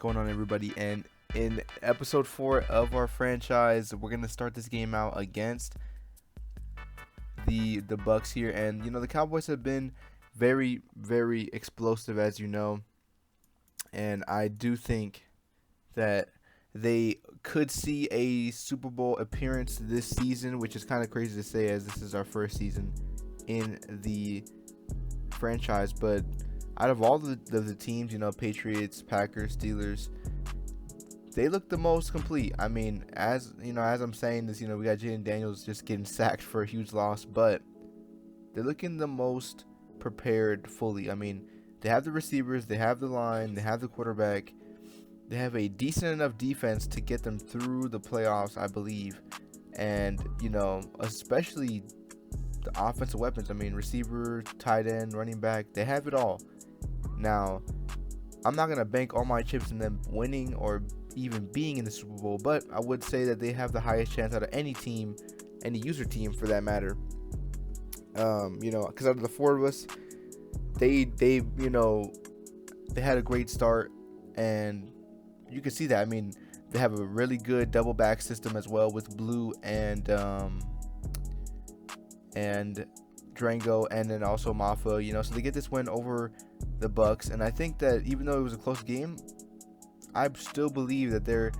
going on, everybody? And in episode 4 of our franchise, we're gonna start this game out against the Bucks here. And the Cowboys have been very explosive, as you know, and I do think that they could see a Super Bowl appearance this season, which is kind of crazy to say as this is our first season in the franchise. But out of all the teams, Patriots, Packers, Steelers, they look the most complete. I mean, as I'm saying this, we got Jaden Daniels just getting sacked for a huge loss, but they're looking the most prepared fully. I mean, they have the receivers, they have the line, they have the quarterback, they have a decent enough defense to get them through the playoffs, I believe. And, especially the offensive weapons. I mean, receiver, tight end, running back, they have it all. Now, I'm not going to bank all my chips in them winning or even being in the Super Bowl, but I would say that they have the highest chance out of any team, any user team for that matter. Because out of the four of us, they had a great start, and you can see that. I mean, they have a really good double back system as well with Blue and Drango, and then also Mafa. So they get this win over the Bucks, and I think that even though it was a close game, I still believe that they're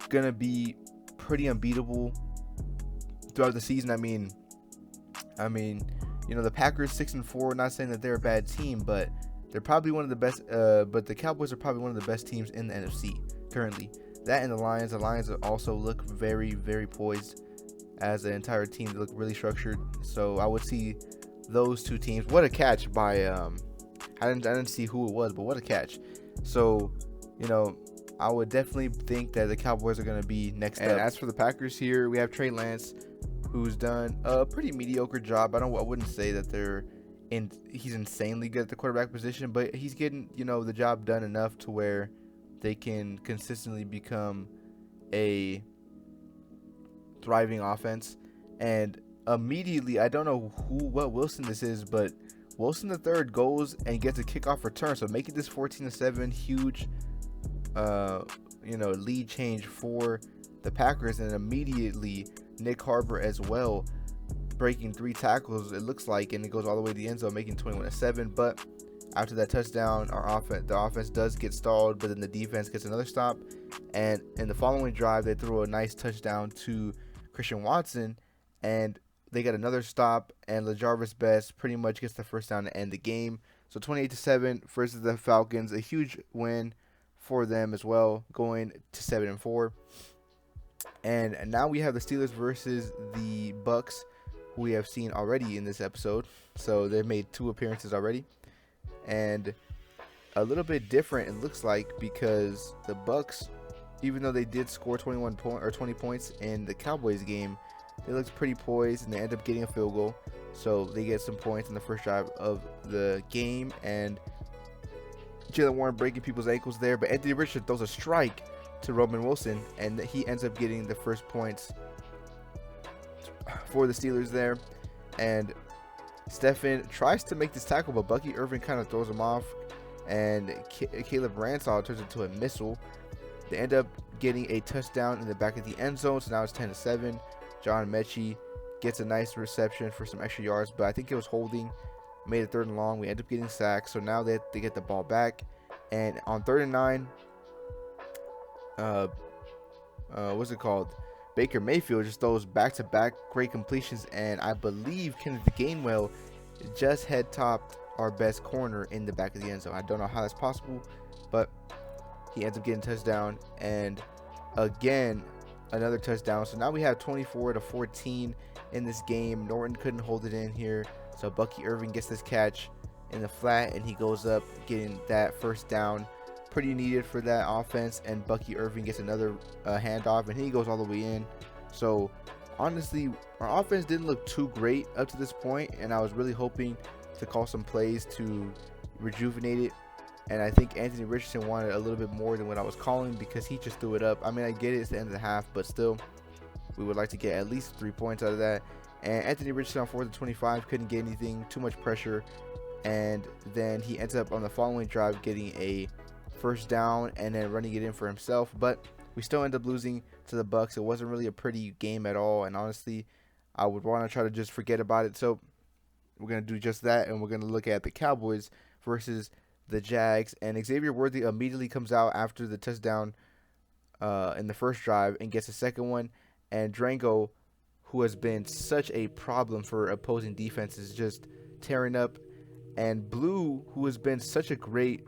gonna be pretty unbeatable throughout the season. I mean, the Packers 6-4. Not saying that they're a bad team, but they're probably one of the best. But the Cowboys are probably one of the best teams in the NFC currently. That and the Lions. The Lions also look very poised as an entire team. They look really structured. So I would see those two teams. What a catch by I didn't see who it was, but what a catch. So I would definitely think that the Cowboys are going to be next up. And as for the Packers here, we have Trey Lance, who's done a pretty mediocre job. I wouldn't say that he's insanely good at the quarterback position, but he's getting, the job done enough to where they can consistently become a thriving offense. And immediately, I don't know what Wilson this is, but Wilson III goes and gets a kickoff return, so making this 14-7 huge lead change for the Packers. And immediately Nick Harbor as well, breaking 3 tackles, it looks like, and it goes all the way to the end zone, making 21-7. But after that touchdown, the offense does get stalled, but then the defense gets another stop. And in the following drive, they throw a nice touchdown to Christian Watson, and they get another stop, and LaJarvis Best pretty much gets the first down to end the game. So 28-7 versus the Falcons, a huge win for them as well, going to 7-4. And now we have the Steelers versus the Bucks, who we have seen already in this episode. So they've made 2 appearances already, and a little bit different it looks like, because the Bucks, even though they did score 20 points in the Cowboys game, they looked pretty poised, and they end up getting a field goal. So they get some points in the first drive of the game, and Jaylen Warren breaking people's ankles there, but Anthony Richardson throws a strike to Roman Wilson, and he ends up getting the first points for the Steelers there. And Stephen tries to make this tackle, but Bucky Irving kind of throws him off, and Caleb Ransaw turns into a missile. They end up getting a touchdown in the back of the end zone, so now it's 10-7. John Mechie gets a nice reception for some extra yards, but I think it was holding. Made it 3rd and long. We end up getting sacked, so now they get the ball back. And on 3rd and 9, what's it called? Baker Mayfield just throws back-to-back great completions, and I believe Kenneth Gainwell just head topped our best corner in the back of the end zone. I don't know how that's possible, but he ends up getting a touchdown, and again another touchdown. So now we have 24-14 in this game. Norton couldn't hold it in here, so Bucky Irving gets this catch in the flat, and he goes up getting that first down, pretty needed for that offense. And Bucky Irving gets another handoff, and he goes all the way in. So honestly, our offense didn't look too great up to this point, and I was really hoping to call some plays to rejuvenate it. And I think Anthony Richardson wanted a little bit more than what I was calling, because he just threw it up. I mean, I get it, it's the end of the half, but still, we would like to get at least 3 points out of that. And Anthony Richardson on 4th and 25 couldn't get anything, too much pressure. And then he ends up on the following drive getting a first down and then running it in for himself. But we still end up losing to the Bucks. It wasn't really a pretty game at all, and honestly, I would want to try to just forget about it. So we're going to do just that, and we're going to look at the Cowboys versus the Jags. And Xavier Worthy immediately comes out after the touchdown in the first drive and gets a second one. And Drango, who has been such a problem for opposing defenses, just tearing up. And Blue, who has been such a great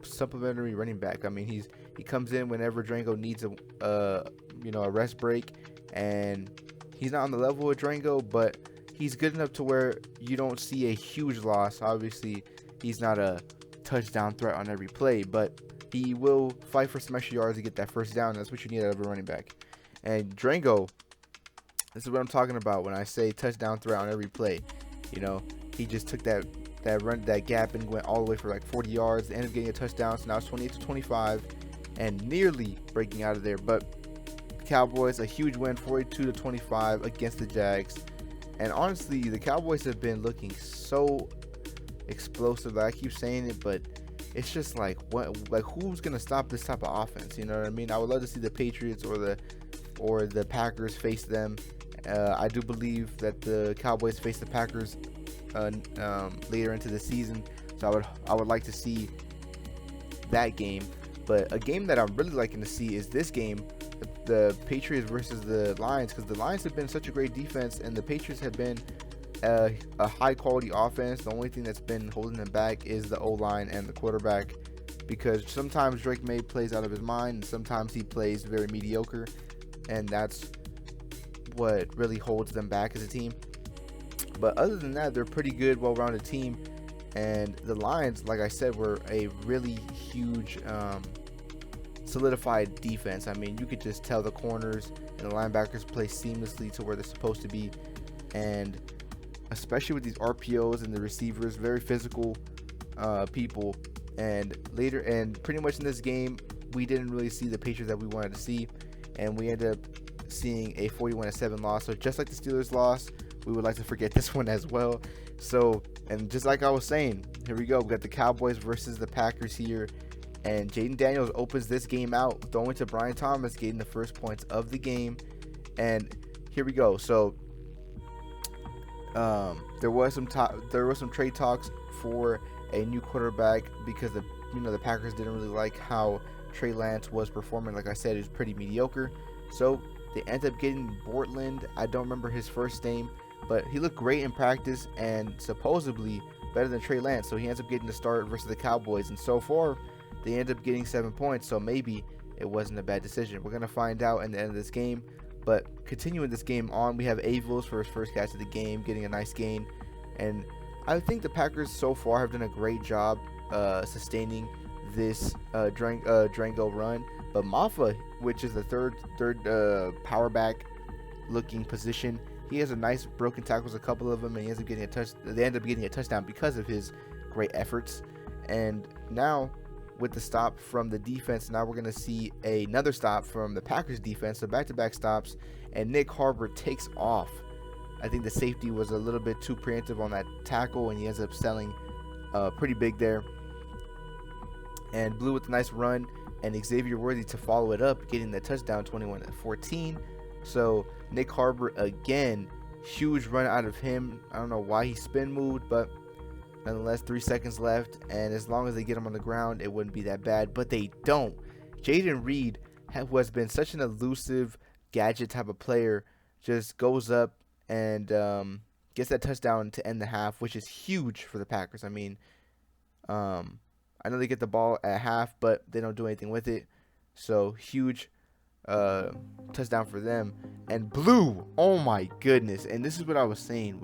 supplementary running back. I mean, he comes in whenever Drango needs a rest break, and he's not on the level of Drango, but he's good enough to where you don't see a huge loss. Obviously, he's not a touchdown threat on every play, but he will fight for some extra yards to get that first down. That's what you need out of a running back. And Drango, this is what I'm talking about when I say touchdown threat on every play. You know, he just took that gap and went all the way for like 40 yards, ended up getting a touchdown. So now it's 28-25 and nearly breaking out of there. But Cowboys, a huge win, 42-25 against the Jags. And honestly, the Cowboys have been looking so explosive. I keep saying it, but it's just like, who's gonna stop this type of offense? You know what I mean? I would love to see the Patriots or the Packers face them. I do believe that the Cowboys face the Packers later into the season, so I would like to see that game. But a game that I'm really liking to see is this game, the Patriots versus the Lions, because the Lions have been such a great defense and the Patriots have been a high quality offense. The only thing that's been holding them back is the O-line and the quarterback, because sometimes Drake May plays out of his mind and sometimes he plays very mediocre, and that's what really holds them back as a team. But other than that, they're a pretty good, well-rounded team. And the Lions, like I said, were a really huge solidified defense. I mean, you could just tell the corners and the linebackers play seamlessly to where they're supposed to be. And especially with these RPOs and the receivers, very physical people. And pretty much in this game, we didn't really see the Patriots that we wanted to see. And we ended up seeing a 41-7 loss. So just like the Steelers loss, we would like to forget this one as well. So, and just like I was saying, here we go. We got the Cowboys versus the Packers here. And Jaden Daniels opens this game out, throwing to Brian Thomas, getting the first points of the game. And here we go. So, there was some trade talks for a new quarterback because the Packers didn't really like how Trey Lance was performing. Like I said, he was pretty mediocre. So they ended up getting Bortland. I don't remember his first name, but he looked great in practice and supposedly better than Trey Lance. So he ends up getting the start versus the Cowboys. And so far, they end up getting 7 points. So maybe it wasn't a bad decision. We're going to find out in the end of this game. But continuing this game on, we have Avils for his first catch of the game, getting a nice gain. And I think the Packers so far have done a great job sustaining this Drango run. But Maffa, which is the third power back looking position, he has a nice broken tackles, a couple of them, and he ends up getting they end up getting a touchdown because of his great efforts. And now with the stop from the defense, now we're going to see another stop from the Packers defense, so back-to-back stops, and Nick Harbor takes off. I think the safety was a little bit too preemptive on that tackle, and he ends up selling pretty big there. And Blue with a nice run, and Xavier Worthy to follow it up, getting the touchdown, 21-14. So Nick Harbor again, huge run out of him. I don't know why he spin moved, but nonetheless, 3 seconds left, and as long as they get him on the ground, it wouldn't be that bad, but they don't. Jaden Reed, who has been such an elusive gadget type of player, just goes up and gets that touchdown to end the half, which is huge for the Packers. I mean, I know they get the ball at half, but they don't do anything with it. So huge touchdown for them. And Blue, oh my goodness. And this is what I was saying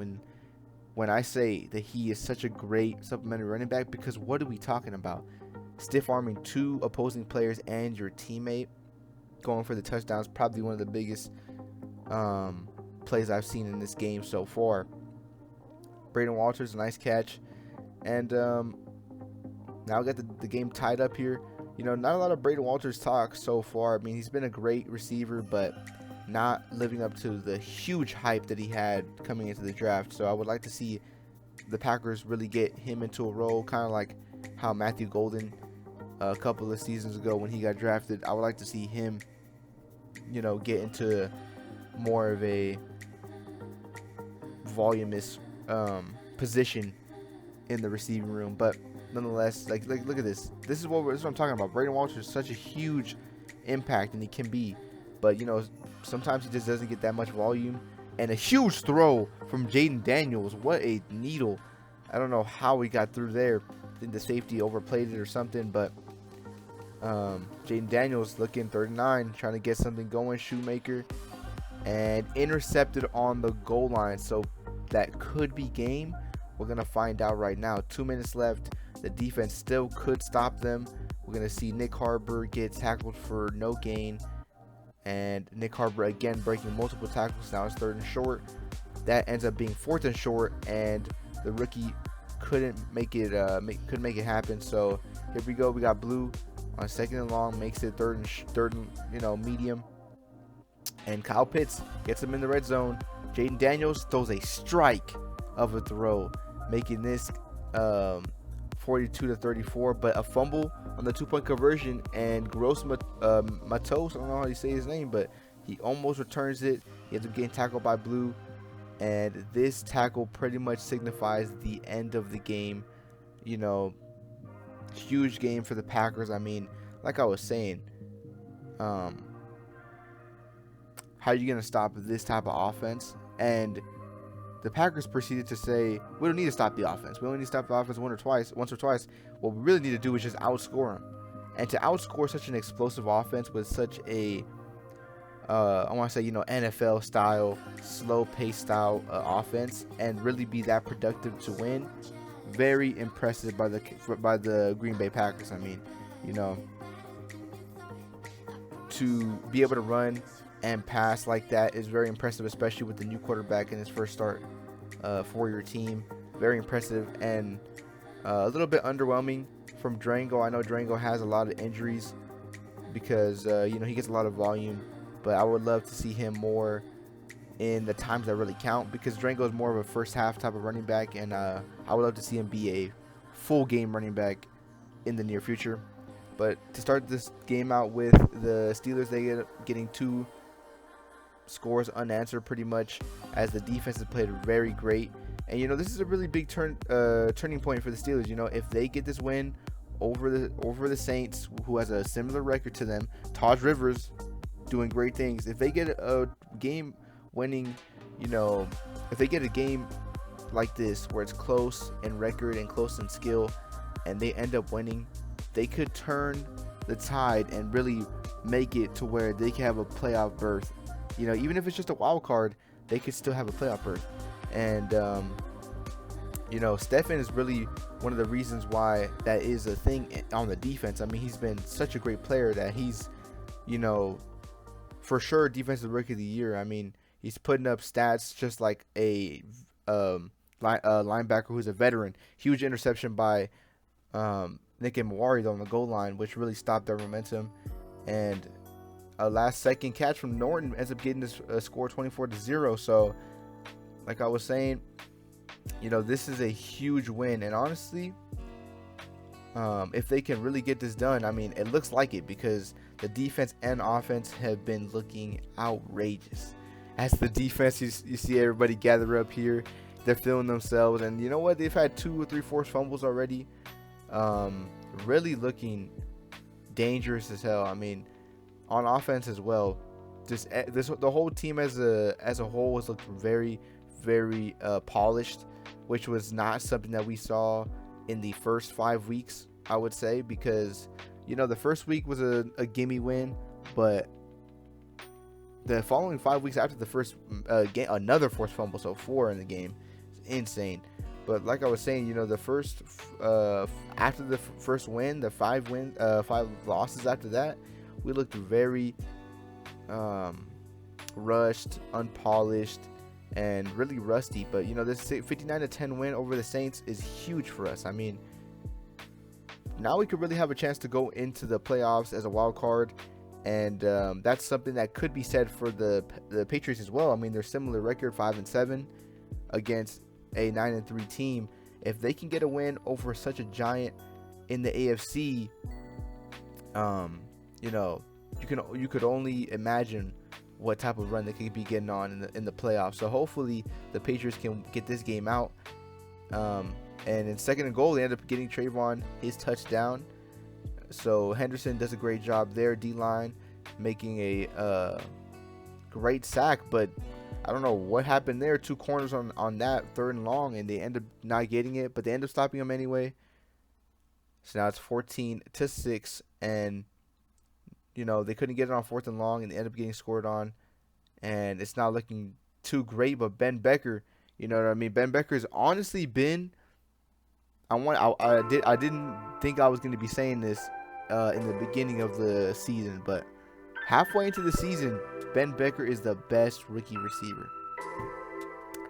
when I say that he is such a great supplementary running back, because what are we talking about? Stiff arming 2 opposing players and your teammate, going for the touchdowns, probably one of the biggest plays I've seen in this game so far. Braden Walters, a nice catch. And now we got the game tied up here. You know, not a lot of Braden Walters talk so far. I mean, he's been a great receiver, but not living up to the huge hype that he had coming into the draft. So I would like to see the Packers really get him into a role, kind of like how Matthew Golden a couple of seasons ago when he got drafted. I would like to see him, get into more of a voluminous position in the receiving room. But nonetheless, like look at this. This is what I'm talking about. Braden Walsh is such a huge impact, and he can be, but sometimes he just doesn't get that much volume. And a huge throw from Jaden Daniels. What a needle! I don't know how he got through there. I think the safety overplayed it or something, but Jaden Daniels looking 39, trying to get something going. Shoemaker, and intercepted on the goal line. So that could be game. We're going to find out right now. 2 minutes left. The defense still could stop them. We're going to see Nick Harbor get tackled for no gain. And Nick Harbor again breaking multiple tackles. Now it's 3rd and short. That ends up being 4th and short. And the rookie couldn't make it happen. So here we go. We got Blue on 2nd and long. Makes it third and medium. And Kyle Pitts gets him in the red zone. Jaden Daniels throws a strike of a throw, making this 42-34. But a fumble on the 2-point conversion, and Gross Matos, I don't know how you say his name, but he almost returns it. He ends up getting tackled by Blue, and this tackle pretty much signifies the end of the game. Huge game for the Packers. I mean, like I was saying, how are you going to stop this type of offense? And the Packers proceeded to say, we don't need to stop the offense. We only need to stop the offense once or twice. What we really need to do is just outscore them. And to outscore such an explosive offense with such a, I want to say, NFL style, slow pace style offense, and really be that productive to win, very impressive by the Green Bay Packers. I mean, to be able to run and pass like that is very impressive, especially with the new quarterback in his first start for your team. Very impressive, and a little bit underwhelming from Drango. I know Drango has a lot of injuries because he gets a lot of volume, but I would love to see him more in the times that really count, because Drango is more of a first half type of running back, and I would love to see him be a full game running back in the near future. But to start this game out with the Steelers, they getting 2 scores unanswered pretty much, as the defense has played very great. And this is a really big turning point for the Steelers. If they get this win over the Saints, who has a similar record to them, Taj Rivers doing great things. If they get a game winning, if they get a game like this where it's close in record and close in skill, and they end up winning, they could turn the tide and really make it to where they can have a playoff berth. Even if it's just a wild card, they could still have a playoff berth. And Stefan is really one of the reasons why that is a thing on the defense. I mean, he's been such a great player that he's, for sure defensive rookie of the year. I mean, he's putting up stats just like a linebacker who's a veteran. Huge interception by Nick Mwari on the goal line, which really stopped their momentum. And a last-second catch from Norton ends up getting this score 24-0. So, like I was saying, this is a huge win. And honestly, if they can really get this done, I mean, it looks like it, because the defense and offense have been looking outrageous. As the defense, you see everybody gather up here. They're feeling themselves. And you know what? They've had 2 or 3 forced fumbles already. Really looking dangerous as hell. I mean, on offense as well, the whole team as a whole has looked very, very polished, which was not something that we saw in the first 5 weeks, I would say, because the first week was a gimme win, but the following 5 weeks after the first game, another forced fumble, so 4 in the game. It's insane. But like I was saying, the first after the first win, the 5 losses after that, we looked very rushed, unpolished, and really rusty. But this 59-10 win over the Saints is huge for us. I mean, now we could really have a chance to go into the playoffs as a wild card, and that's something that could be said for the Patriots as well. I mean, they're similar record, 5-7 against a 9-3 team. If they can get a win over such a giant in the AFC, You know, you could only imagine what type of run they could be getting on in the playoffs. So hopefully the Patriots can get this game out. And in second and goal, they end up getting Trayvon his touchdown. So Henderson does a great job there. D-line making a great sack, but I don't know what happened there. 2 corners on that third and long, and they end up not getting it, but they end up stopping them anyway. So now it's 14-6, and you know they couldn't get it on 4th and long, and they end up getting scored on, and it's not looking too great. But Ben Becker, you know what I mean? Ben Becker's honestly been. I didn't think I was going to be saying this in the beginning of the season, but halfway into the season, Ben Becker is the best rookie receiver.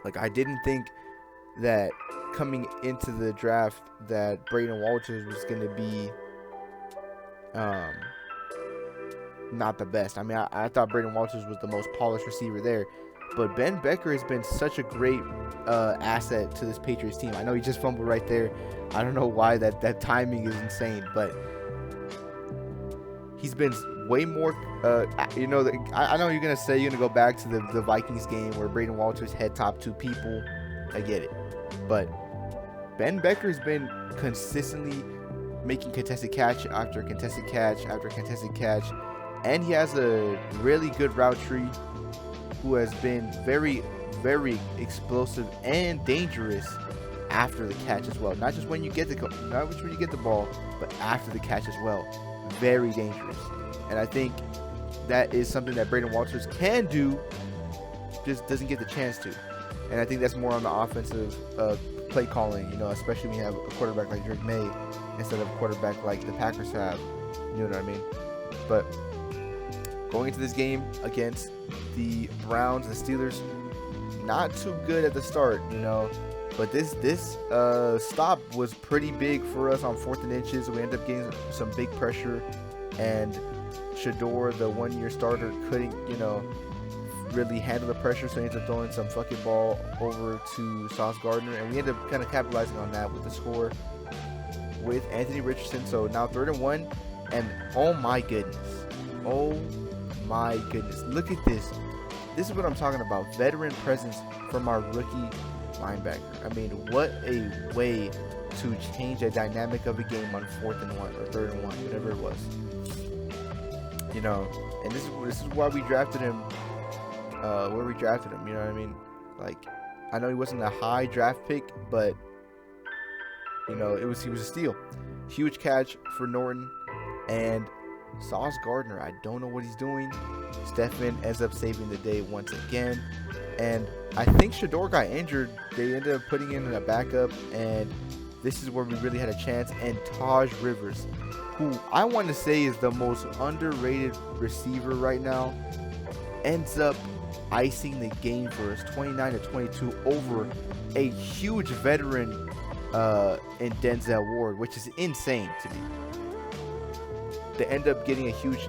Like, I didn't think that coming into the draft that Braden Walters was going to be not the best. I mean, I thought Braden Walters was the most polished receiver there. But Ben Becker has been such a great asset to this Patriots team. I know he just fumbled right there. I don't know why that timing is insane, but he's been way more. I know you're gonna say you're gonna go back to the Vikings game where Braden Walters had top 2 people. I get it, but Ben Becker has been consistently making contested catch after contested catch after contested catch, and he has a really good route tree. Who has been very, very explosive and dangerous after the catch as well. Not just when you get the ball, but after the catch as well. Very dangerous. And I think that is something that Braden Walters can do, just doesn't get the chance to. And I think that's more on the offensive play calling, you know, especially when you have a quarterback like Drake May instead of a quarterback like the Packers have. You know what I mean? But going into this game against the Browns, the Steelers, not too good at the start, you know. But this stop was pretty big for us on 4th and inches. We ended up getting some big pressure, and Shador, the 1-year starter, couldn't, you know, really handle the pressure, so he ended up throwing some fucking ball over to Sauce Gardner, and we ended up kind of capitalizing on that with the score with Anthony Richardson. So now 3rd and 1, and oh my goodness, look at this. This is what I'm talking about. Veteran presence from our rookie linebacker. I mean, what a way to change the dynamic of a game on 4th and 1 or 3rd and 1, whatever it was. You know, and this is why we drafted him. Where we drafted him. You know what I mean? Like, I know he wasn't a high draft pick, but you know, he was a steal. Huge catch for Norton and Sauce Gardner. I don't know what he's doing. Stefan ends up saving the day once again. And I think Shador got injured. They ended up putting in a backup, and this is where we really had a chance. And Taj Rivers, who I want to say is the most underrated receiver right now, ends up icing the game for us, 29-22 over a huge veteran in Denzel Ward, which is insane to me. They end up getting a huge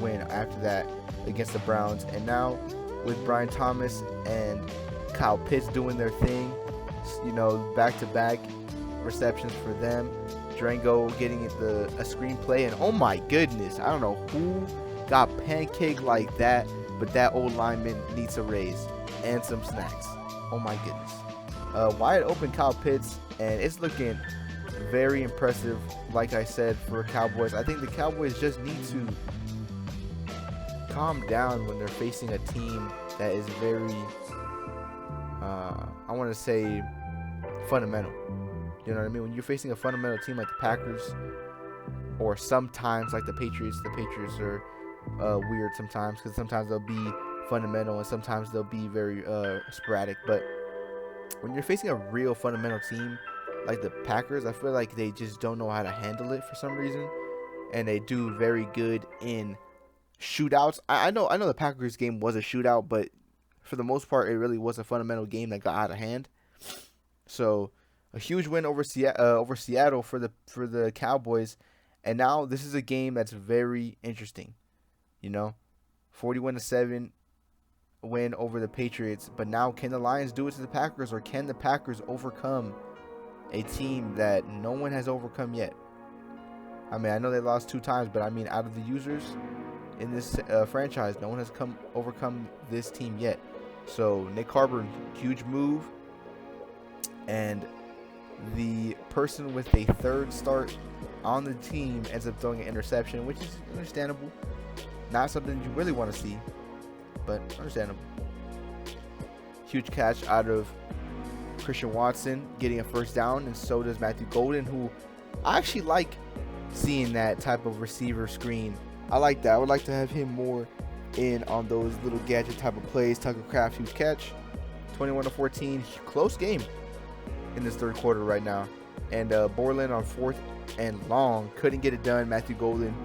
win after that against the Browns. And now with Brian Thomas and Kyle Pitts doing their thing, you know, back-to-back receptions for them. Drango getting a screenplay, and oh my goodness, I don't know who got pancaked like that, but that old lineman needs a raise and some snacks. Oh my goodness. Wide open Kyle Pitts, and it's looking very impressive, like I said, for Cowboys. I think the Cowboys just need to calm down when they're facing a team that is very, I want to say, fundamental. You know what I mean? When you're facing a fundamental team like the Packers, or sometimes like the Patriots are weird sometimes, because sometimes they'll be fundamental and sometimes they'll be very sporadic. But when you're facing a real fundamental team like the Packers, I feel like they just don't know how to handle it for some reason, and they do very good in shootouts. I know the Packers game was a shootout, but for the most part, it really was a fundamental game that got out of hand. So a huge win over Seattle for the Cowboys, and now this is a game that's very interesting. You know, 41-7 win over the Patriots, but now can the Lions do it to the Packers, or can the Packers overcome a team that no one has overcome yet? I mean, I know they lost 2 times, but I mean, out of the users in this franchise, no one has overcome this team yet. So Nick Harbor, huge move, and the person with a 3rd start on the team ends up throwing an interception, which is understandable. Not something you really want to see, but understandable. Huge catch out of Christian Watson, getting a 1st down, and so does Matthew Golden, who I actually like seeing that type of receiver screen. I like that. I would like to have him more in on those little gadget type of plays. Tucker Kraft, huge catch. 21-14, close game in this 3rd quarter right now. And Borland on 4th and long, couldn't get it done. Matthew Golden,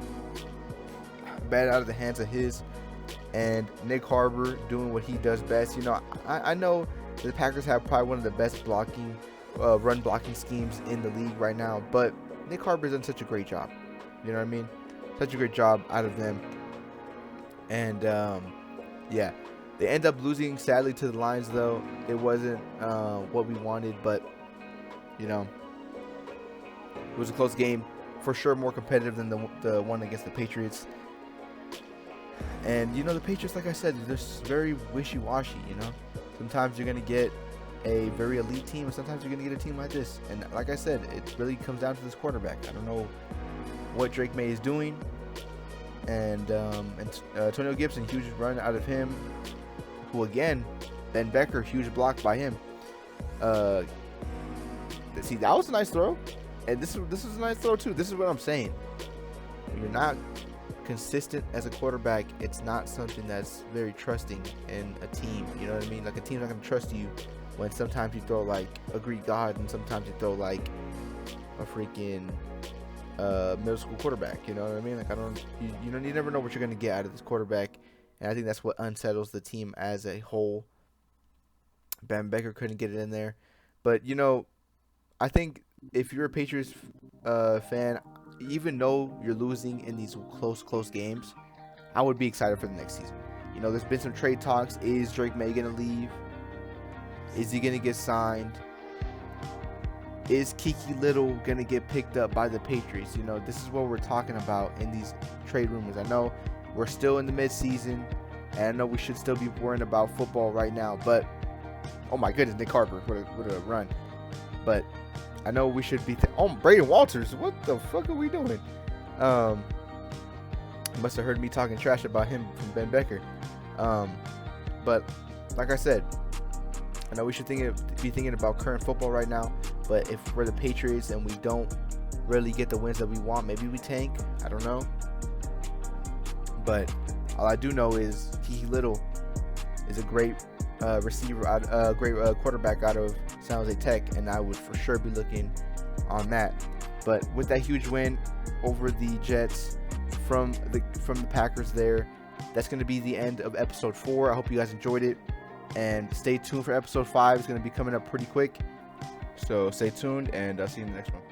bad out of the hands of his. And Nick Harbor doing what he does best. You know, I know the Packers have probably one of the best run blocking schemes in the league right now, but Nick Harbor's done such a great job. You know what I mean? Such a great job out of them. And yeah, they end up losing sadly to the Lions, though. It wasn't what we wanted, but you know, it was a close game for sure, more competitive than the one against the Patriots. And you know, the Patriots, like I said, they're very wishy-washy. You know, sometimes you're gonna get a very elite team, and sometimes you're gonna get a team like this. And like I said, it really comes down to this quarterback. I don't know what Drake May is doing. And Antonio Gibson, huge run out of him. Who again, Ben Becker, huge block by him. See, that was a nice throw, and this is a nice throw too. This is what I'm saying. When you're not consistent as a quarterback, it's not something that's very trusting in a team. You know what I mean? Like, a team's not gonna trust you when sometimes you throw like a Greek god, and sometimes you throw like a freaking middle school quarterback. You know what I mean? Like, you never know what you're gonna get out of this quarterback, and I think that's what unsettles the team as a whole. Ben Becker couldn't get it in there, but you know, I think if you're a Patriots fan, even though you're losing in these close games, I would be excited for the next season. You know, there's been some trade talks. Is Drake May gonna leave? Is he gonna get signed? Is Kiki Little gonna get picked up by the Patriots? You know, this is what we're talking about in these trade rumors. I know we're still in the mid-season, and I know we should still be worrying about football right now, but oh my goodness, Nick Harper, what a run. But I know we should be Braden Walters, what the fuck are we doing? Must have heard me talking trash about him from Ben Becker. But like I said, I know we should be thinking about current football right now, but if we're the Patriots and we don't really get the wins that we want, maybe we tank. I don't know. But all I do know is Kiki Little is a great receiver, great quarterback out of San Jose Tech, and I would for sure be looking on that. But with that huge win over the Jets from the Packers there, that's going to be the end of episode 4. I hope you guys enjoyed it, and stay tuned for episode 5. It's going to be coming up pretty quick, so stay tuned, and I'll see you in the next one.